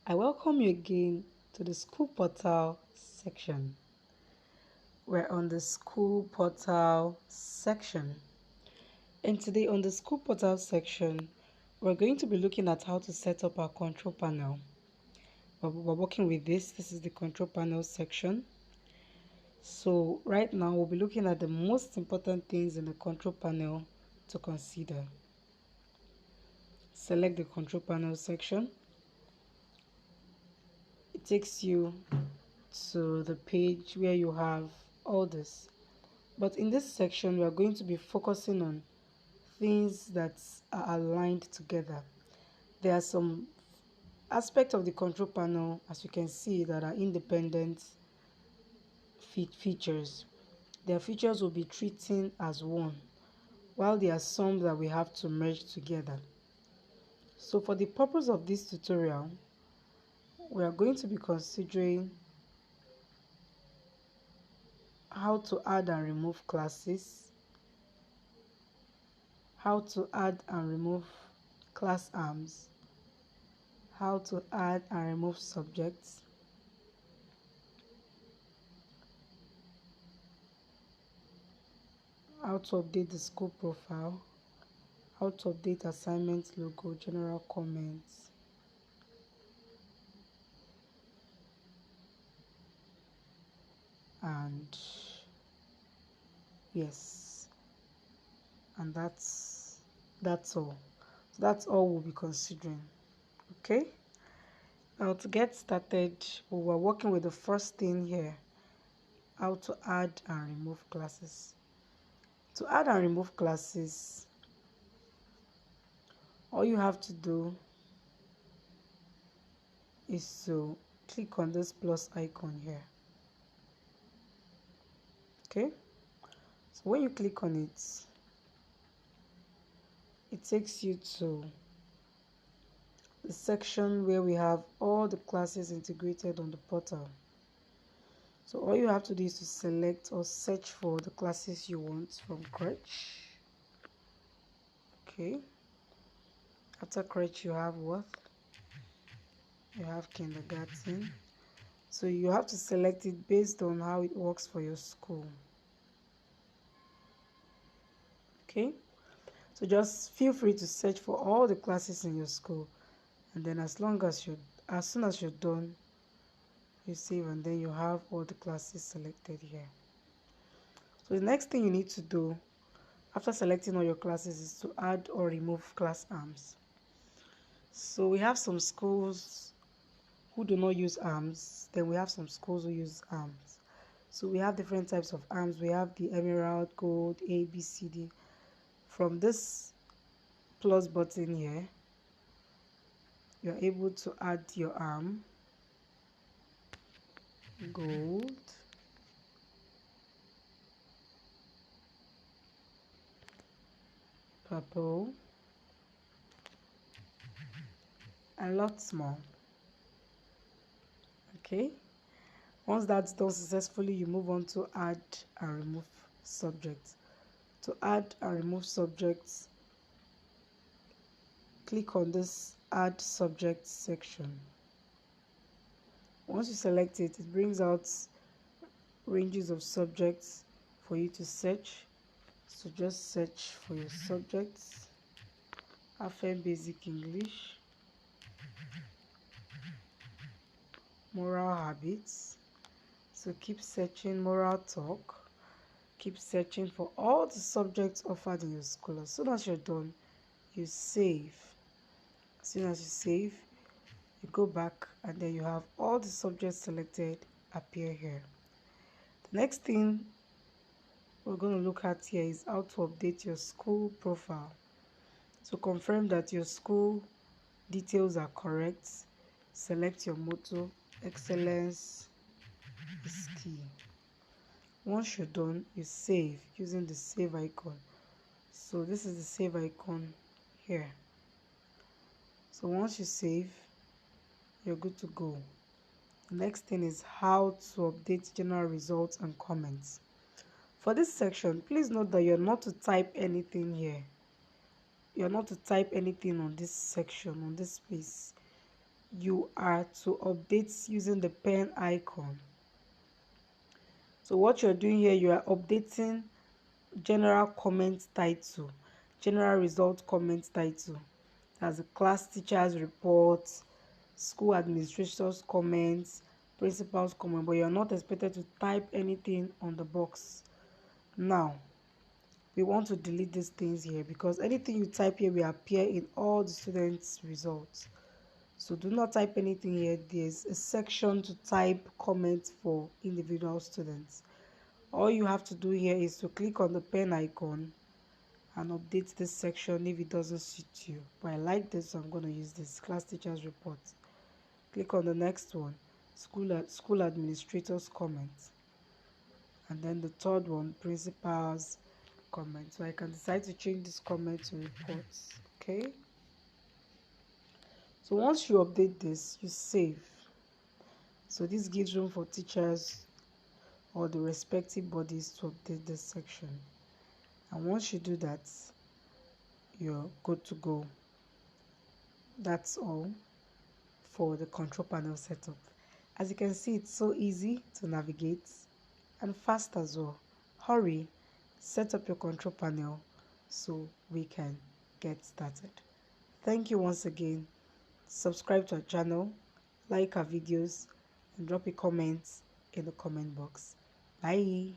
I welcome you again to the school portal section. We're on the school portal section. And today on the school portal section, we're going to be looking at how to set up our control panel. We're working with this. This is the control panel section. So right now we'll be looking at the most important things in the control panel to consider. Select the control panel section. It takes you to the page where you have all this. But in this section, we are going to be focusing on things that are aligned together. There are some aspects of the control panel, as you can see, that are independent features. Their features will be treating as one, while there are some that we have to merge together. So for the purpose of this tutorial, we are going to be considering how to add and remove classes, how to add and remove class arms, how to add and remove subjects, how to update the school profile, how to update assignment logo, general comments, and yes, and that's all. So that's all we'll be considering. Okay, now to get started, we were working with the first thing here, how to add and remove classes. To add and remove classes, all you have to do is to click on this plus icon here. Okay, so when you click on it, it takes you to the section where we have all the classes integrated on the portal. So all you have to do is to select or search for the classes you want from crèche. Okay, after crèche you have what? You have kindergarten. So you have to select it based on how it works for your school. Okay, so just feel free to search for all the classes in your school, and then as soon as you're done, you save, and then you have all the classes selected here. So the next thing you need to do after selecting all your classes is to add or remove class arms. So we have some schools who do not use arms, then we have some schools who use arms. So we have different types of arms. We have the emerald, gold, A, B, C, D. From this plus button here, you're able to add your arm, gold, purple, and lots more. Okay, once that's done successfully, you move on to add and remove subjects. To add and remove subjects, click on this add subject section. Once you select it, it brings out ranges of subjects for you to search. So just search for your subjects. FM Basic English, moral habits. So keep searching moral talk. Keep searching for all the subjects offered in your school. As soon as you're done, you save. As soon as you save, you go back, and then you have all the subjects selected appear here. The next thing we're going to look at here is how to update your school profile. So confirm that your school details are correct. Select your motto, excellence is key. Once you're done, you save using the save icon. So this is the save icon here. So once you save, you're good to go. The next thing is how to update general results and comments. For this section, please note that you're not to type anything here. You're not to type anything on this section, on this space. you are to update using the pen icon. So what you're doing here, you are updating general comment title, general result comment title. That's the class teacher's report, school administrator's comments, principal's comment, but you're not expected to type anything on the box. Now, we want to delete these things here because anything you type here will appear in all the students' results. So do not type anything here. There's a section to type comments for individual students. All you have to do here is to click on the pen icon and update this section if it doesn't suit you. But I like this, so I'm going to use this class teacher's report. Click on the next one, school administrator's comment, and then the third one, principal's comment. So I can decide to change this comment to reports. Okay, so once you update this, you save. So this gives room for teachers or the respective bodies to update this section, and once you do that, you're good to go. That's all for the control panel setup. As you can see, it's so easy to navigate and fast as well. Hurry, set up your control panel so we can get started. Thank you once again. Subscribe to our channel, like our videos, and drop a comment in the comment box. Bye.